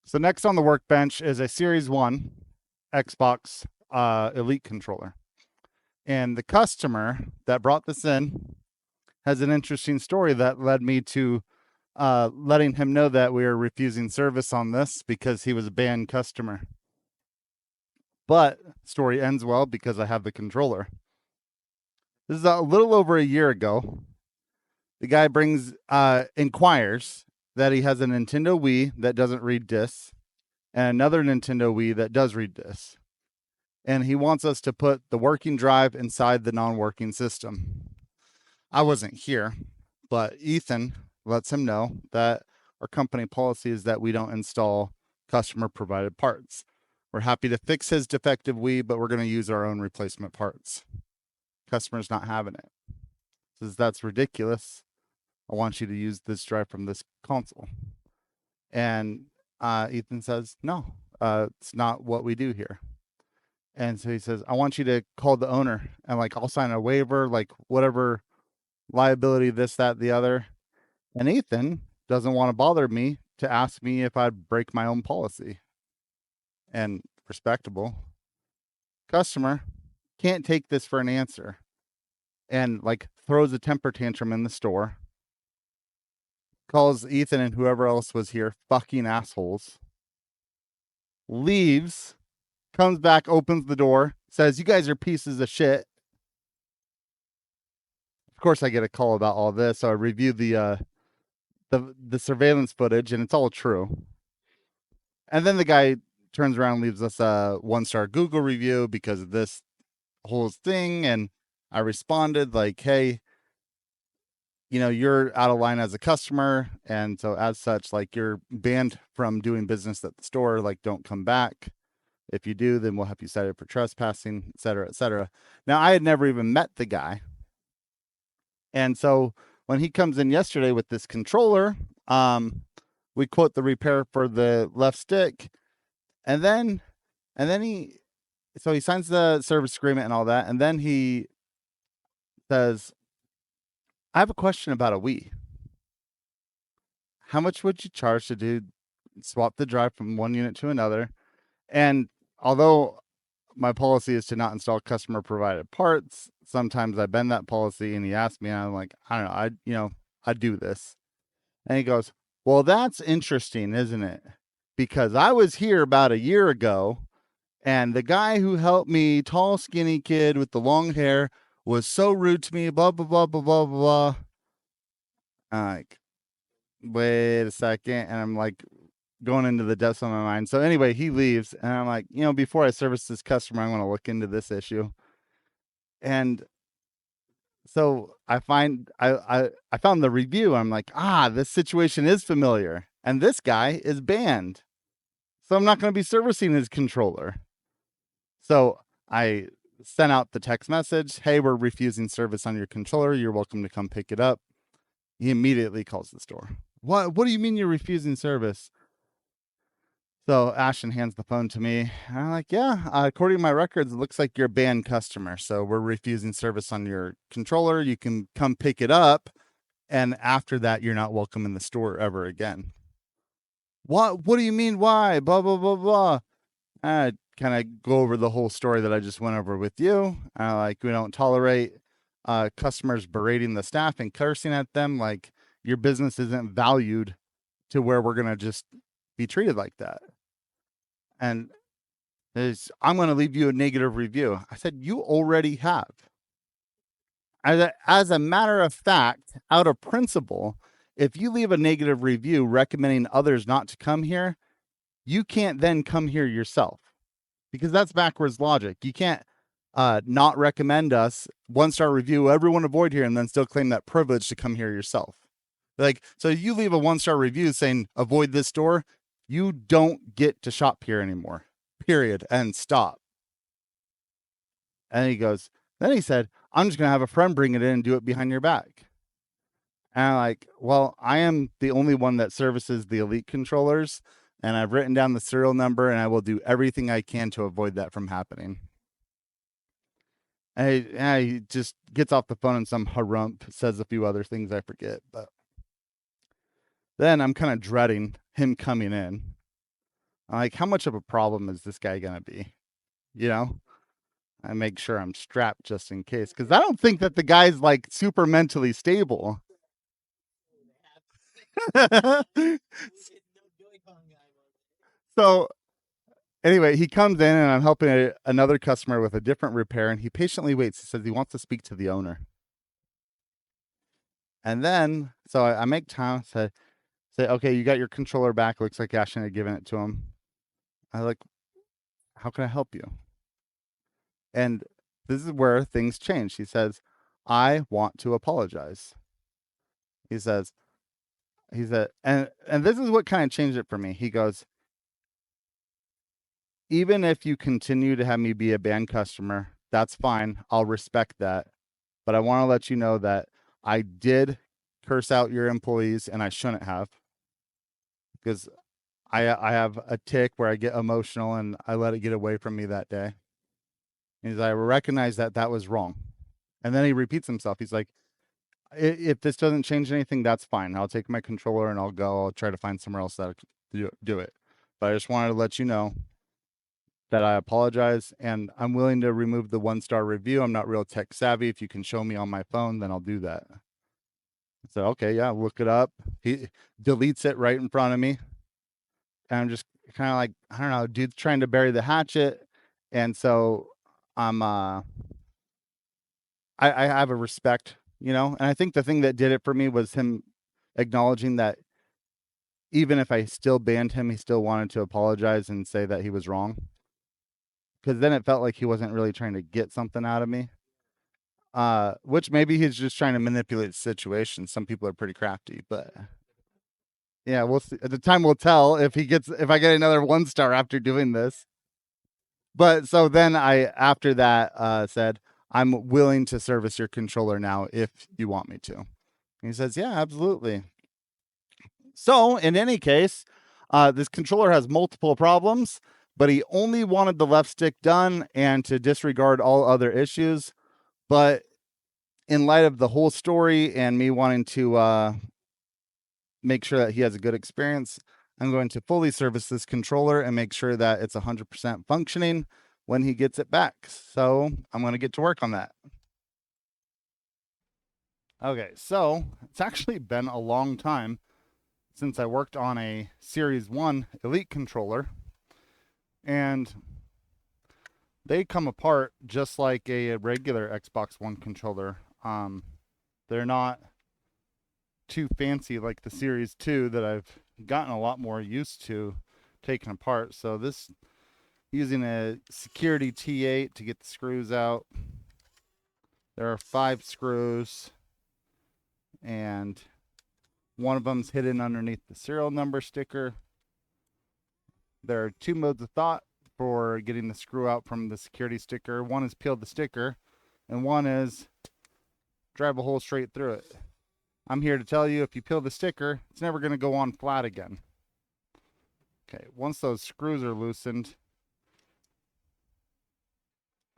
So next on the workbench is a Series 1 Xbox Elite controller. And the customer that brought this in has an interesting story that led me to letting him know that we are refusing service on this because he was a banned customer. But story ends well because I have the controller. This is a little over a year ago. The guy inquires that he has a Nintendo Wii that doesn't read discs and another Nintendo Wii that does read discs. And he wants us to put the working drive inside the non-working system. I wasn't here, but Ethan lets him know that our company policy is that we don't install customer provided parts. We're happy to fix his defective Wii, but we're going to use our own replacement parts. Customer's not having it. Says that's ridiculous. I want you to use this drive from this console. And Ethan says, no, it's not what we do here. And so he says, I want you to call the owner and I'll sign a waiver, whatever liability, this, that, the other. And Ethan doesn't want to bother me to ask me if I'd break my own policy. And respectable. Customer can't take this for an answer and throws a temper tantrum in the store. Calls Ethan and whoever else was here fucking assholes. Leaves. Comes back, opens the door, says, you guys are pieces of shit. Of course, I get a call about all this, so I review the surveillance footage, and it's all true. And then the guy turns around and leaves us a 1-star Google review because of this whole thing, and I responded hey, you're out of line as a customer, and so as such, you're banned from doing business at the store, don't come back. If you do, then we'll have you cited for trespassing, et cetera, et cetera. Now, I had never even met the guy. And so when he comes in yesterday with this controller, we quote the repair for the left stick. And then he signs the service agreement and all that. And then he says, I have a question about a Wii. How much would you charge to swap the drive from one unit to another? And although my policy is to not install customer provided parts, sometimes I bend that policy, and he asked me, and I'm like, I don't know, I do this. And he goes, well, that's interesting, isn't it? Because I was here about a year ago, and the guy who helped me, tall, skinny kid with the long hair, was so rude to me, blah, blah, blah, blah, blah, blah. I'm wait a second. And I'm going into the depths of my mind. So anyway, he leaves, and I'm before I service this customer, I want to look into this issue. And so I found the review. I'm this situation is familiar, and this guy is banned. So I'm not going to be servicing his controller. So I sent out the text message, hey, we're refusing service on your controller. You're welcome to come pick it up. He immediately calls the store. What do you mean you're refusing service? So Ashton hands the phone to me. And I'm yeah, according to my records, it looks like you're a banned customer. So we're refusing service on your controller. You can come pick it up. And after that, you're not welcome in the store ever again. What do you mean? Why? Blah, blah, blah, blah. I kind of go over the whole story that I just went over with you. We don't tolerate customers berating the staff and cursing at them. Your business isn't valued to where we're going to just be treated like that. And I'm going to leave you a negative review. I said, you already have. As a matter of fact, out of principle, if you leave a negative review recommending others not to come here, you can't then come here yourself, because that's backwards logic. You can't not recommend us, 1-star review, everyone avoid here, and then still claim that privilege to come here yourself. So you leave a 1-star review saying avoid this store, you don't get to shop here anymore, period, and stop. And then he said, I'm just going to have a friend bring it in and do it behind your back. And I'm well, I am the only one that services the Elite controllers, and I've written down the serial number, and I will do everything I can to avoid that from happening. And he just gets off the phone and some harump says a few other things I forget. But then I'm kind of dreading him coming in. I'm like, how much of a problem is this guy gonna be? You know, I make sure I'm strapped just in case, because I don't think that the guy's like super mentally stable. So anyway, he comes in and I'm helping another customer with a different repair, and he patiently waits. He says he wants to speak to the owner. And then, so I make time, say, okay, you got your controller back. Looks like Ashton had given it to him. I like, how can I help you? And this is where things change. He says, I want to apologize. He says, and this is what kind of changed it for me. He goes, even if you continue to have me be a band customer, that's fine. I'll respect that. But I want to let you know that I did curse out your employees and I shouldn't have, because I have a tick where I get emotional and I let it get away from me that day. And I recognize that that was wrong. And then he repeats himself. He's like, if this doesn't change anything, that's fine. I'll take my controller and I'll go. I'll try to find somewhere else that do it. But I just wanted to let you know that I apologize and I'm willing to remove the 1-star review. I'm not real tech savvy. If you can show me on my phone, then I'll do that. So, okay, yeah, look it up. He deletes it right in front of me. And I'm just kind of like, I don't know, dude's trying to bury the hatchet. And so I'm, I have a respect, you know, and I think the thing that did it for me was him acknowledging that even if I still banned him, he still wanted to apologize and say that he was wrong. Because then it felt like he wasn't really trying to get something out of me. Which maybe he's just trying to manipulate the situation. Some people are pretty crafty, but yeah, we'll see. At the time will tell if I get another 1-star after doing this. But so then I, after that, said, I'm willing to service your controller now if you want me to. And he says, yeah, absolutely. So in any case, this controller has multiple problems, but he only wanted the left stick done and to disregard all other issues. But in light of the whole story and me wanting to make sure that he has a good experience, I'm going to fully service this controller and make sure that it's 100% functioning when he gets it back. So I'm going to get to work on that. Okay, so it's actually been a long time since I worked on a Series 1 Elite controller, and they come apart just like a regular Xbox One controller. They're not too fancy like the Series 2 that I've gotten a lot more used to taking apart. So this, using a Security T8 to get the screws out. There are 5 screws, and one of them's hidden underneath the serial number sticker. There are 2 modes of thought for getting the screw out from the security sticker. One is peel the sticker, and one is drive a hole straight through it. I'm here to tell you, if you peel the sticker, it's never going to go on flat again. Okay, once those screws are loosened,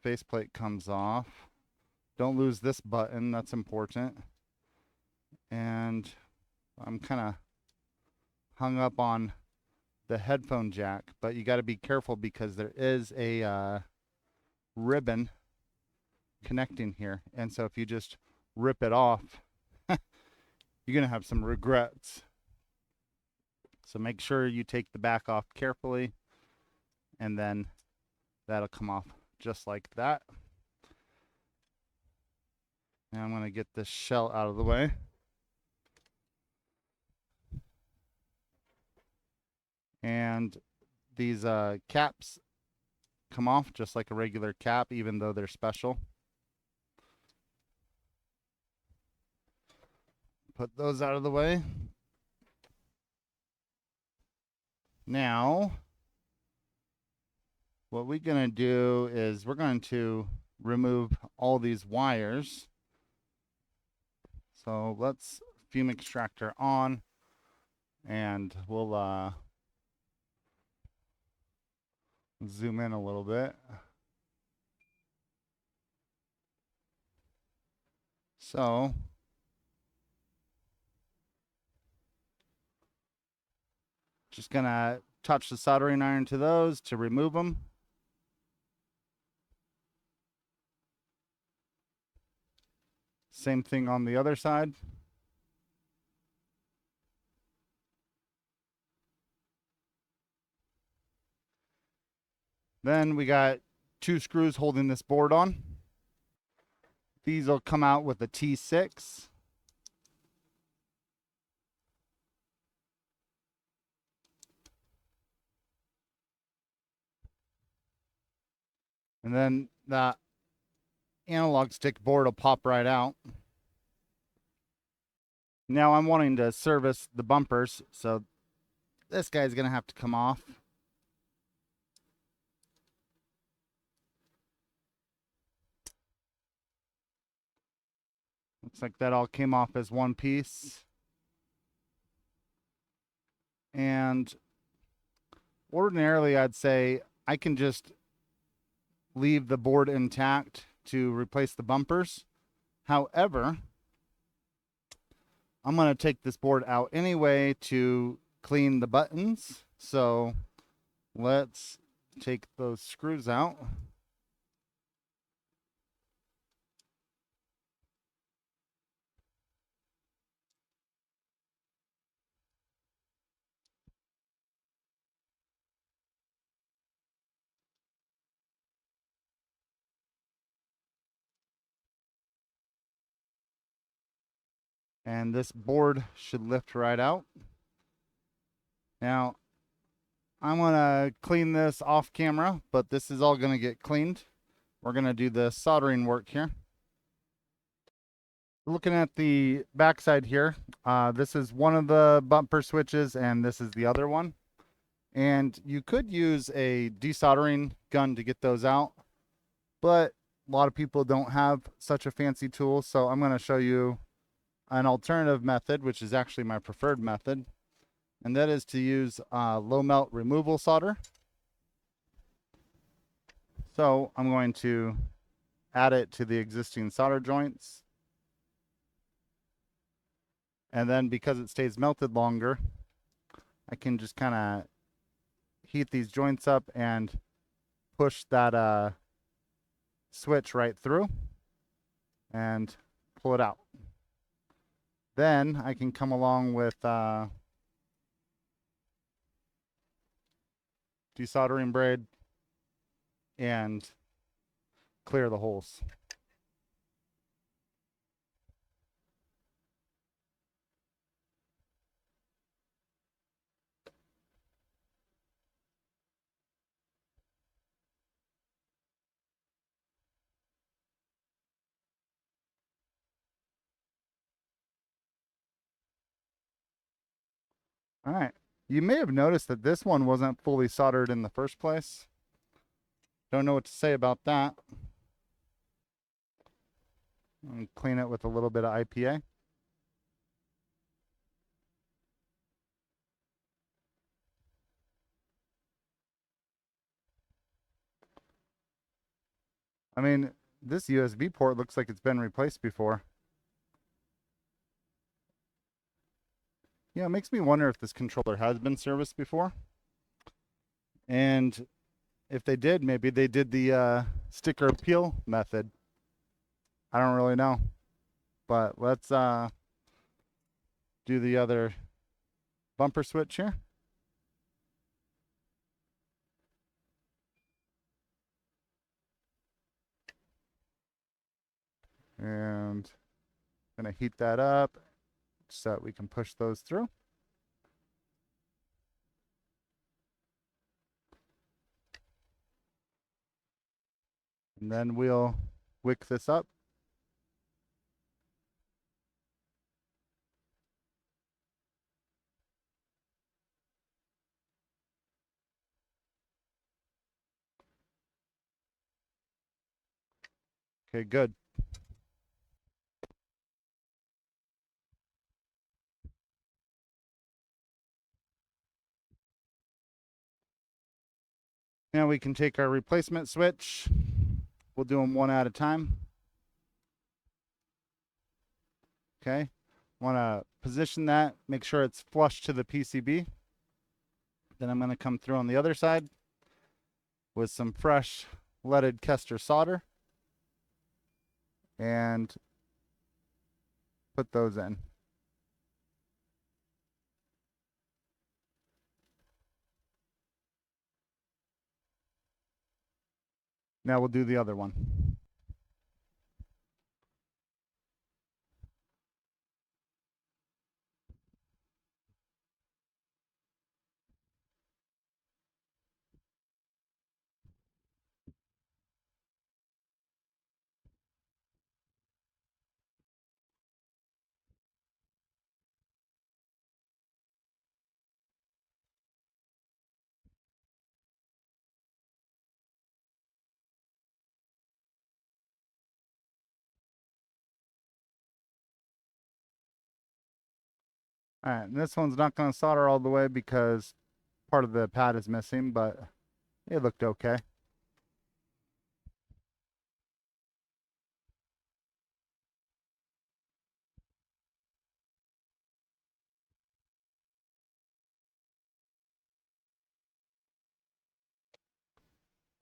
faceplate comes off. Don't lose this button, that's important. And I'm kind of hung up on the headphone jack, but you got to be careful because there is a ribbon connecting here. And so if you just rip it off, you're going to have some regrets. So make sure you take the back off carefully, and then that'll come off just like that. Now I'm going to get this shell out of the way. And these caps come off just like a regular cap, even though they're special. Put those out of the way. Now, what we're going to do is we're going to remove all these wires. So let's fume extractor on, and we'll zoom in a little bit. So just gonna touch the soldering iron to those to remove them. Same thing on the other side. Then we got 2 screws holding this board on. These will come out with a T6. And then that analog stick board will pop right out. Now I'm wanting to service the bumpers, so this guy's gonna have to come off. Looks like that all came off as one piece. And ordinarily I'd say I can just leave the board intact to replace the bumpers. However, I'm going to take this board out anyway to clean the buttons. So let's take those screws out. And this board should lift right out. Now, I'm going to clean this off camera, but this is all going to get cleaned. We're going to do the soldering work here. Looking at the backside here, this is one of the bumper switches and this is the other one. And you could use a desoldering gun to get those out, but a lot of people don't have such a fancy tool. So I'm going to show you an alternative method, which is actually my preferred method. And that is to use low melt removal solder. So I'm going to add it to the existing solder joints. And then because it stays melted longer, I can just kind of heat these joints up and push that switch right through and pull it out. Then I can come along with desoldering braid and clear the holes. All right. You may have noticed that this one wasn't fully soldered in the first place. Don't know what to say about that. And clean it with a little bit of IPA. I mean, this USB port looks like it's been replaced before. Yeah, it makes me wonder if this controller has been serviced before. And if they did, maybe they did the sticker peel method. I don't really know. But let's do the other bumper switch here. And I'm going to heat that up so that we can push those through. And then we'll wick this up. Okay, good. Now we can take our replacement switch. We'll do them one at a time. Okay. Want to position that, make sure it's flush to the PCB. Then I'm going to come through on the other side with some fresh leaded Kester solder and put those in. Now we'll do the other one. All right, and this one's not going to solder all the way because part of the pad is missing, but it looked okay.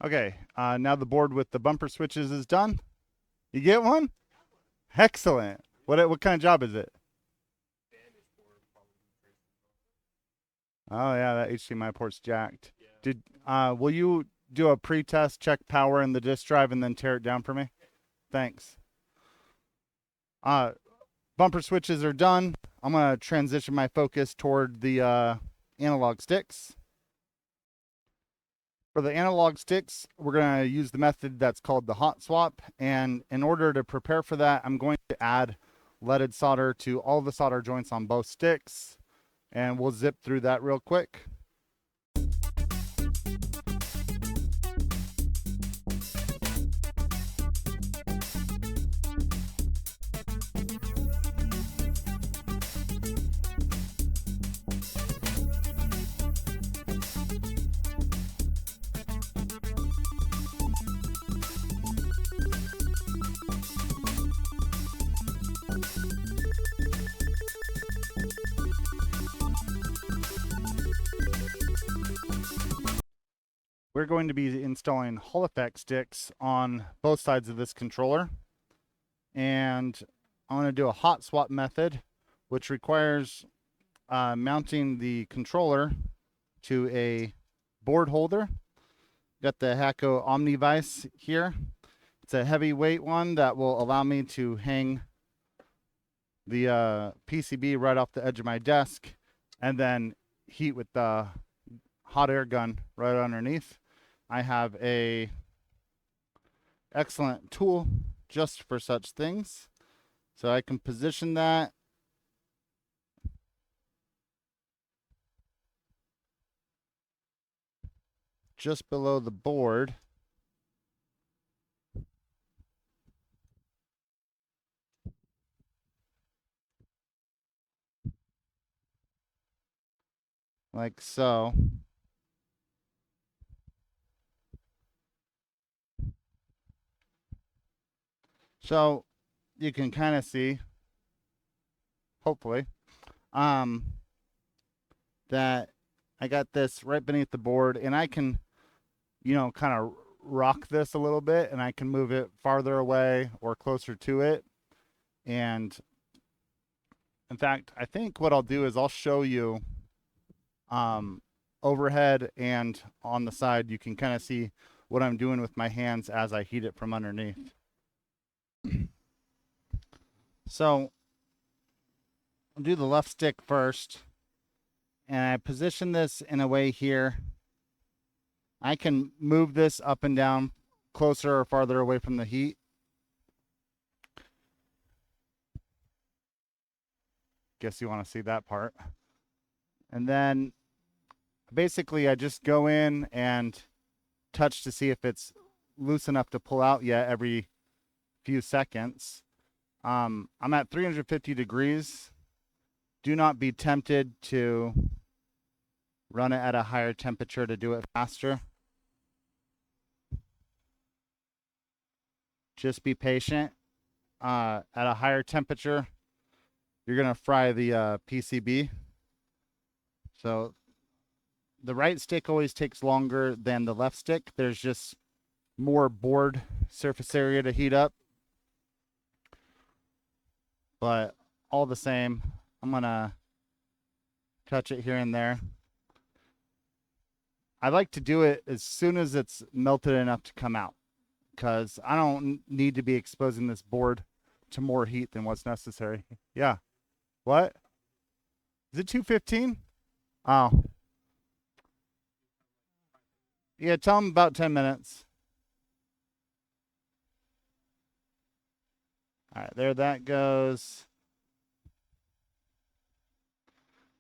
Okay, now the board with the bumper switches is done. You get one? Excellent. What kind of job is it? Oh yeah, that HDMI port's jacked. Did will you do a pre-test, check power in the disk drive, and then tear it down for me? Thanks. Bumper switches are done. I'm gonna transition my focus toward the analog sticks. For the analog sticks, we're going to use the method that's called the hot swap. And in order to prepare for that, I'm going to add leaded solder to all the solder joints on both sticks. And we'll zip through that real quick. We're going to be installing Hall effect sticks on both sides of this controller. And I'm going to do a hot swap method, which requires mounting the controller to a board holder. Got the Hakko OmniVice here. It's a heavyweight one that will allow me to hang the PCB right off the edge of my desk and then heat with the hot air gun right underneath. I have a excellent tool just for such things. So I can position that just below the board. Like so. So you can kind of see, hopefully, that I got this right beneath the board, and I can, kind of rock this a little bit, and I can move it farther away or closer to it. And in fact, I think what I'll do is I'll show you overhead and on the side. You can kind of see what I'm doing with my hands as I heat it from underneath. So I'll do the left stick first, and I position this in a way here. I can move this up and down closer or farther away from the heat. Guess you want to see that part. And then basically I just go in and touch to see if it's loose enough to pull out yet every few seconds. I'm at 350 degrees. Do not be tempted to run it at a higher temperature to do it faster. Just be patient. At a higher temperature, you're going to fry the PCB. So the right stick always takes longer than the left stick. There's just more board surface area to heat up. But all the same, I'm gonna touch it here and there. I like to do it as soon as it's melted enough to come out, because I don't need to be exposing this board to more heat than what's necessary. Yeah. What? Is it 2:15? Oh. Yeah, tell them about 10 minutes. All right, there that goes.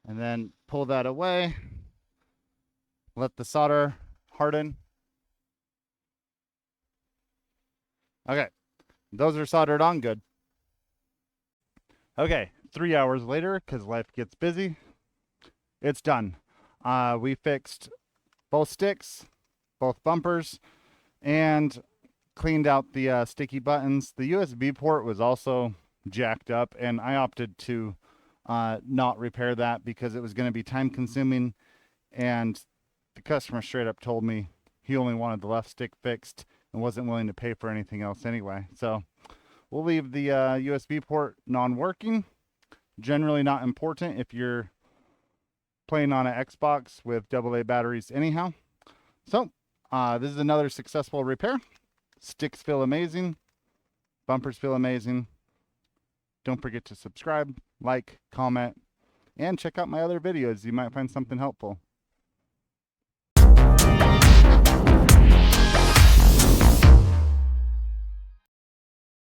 And then pull that away. Let the solder harden. Okay, those are soldered on good. Okay, 3 hours later, because life gets busy, it's done. We fixed both sticks, both bumpers, and cleaned out the sticky buttons. The USB port was also jacked up, and I opted to not repair that because it was going to be time consuming, and the customer straight up told me he only wanted the left stick fixed and wasn't willing to pay for anything else anyway. So we'll leave the USB port non-working. Generally not important if you're playing on an Xbox with AA batteries anyhow. So this is another successful repair. Sticks feel amazing. Bumpers feel amazing. Don't forget to subscribe, like, comment, and check out my other videos. You might find something helpful.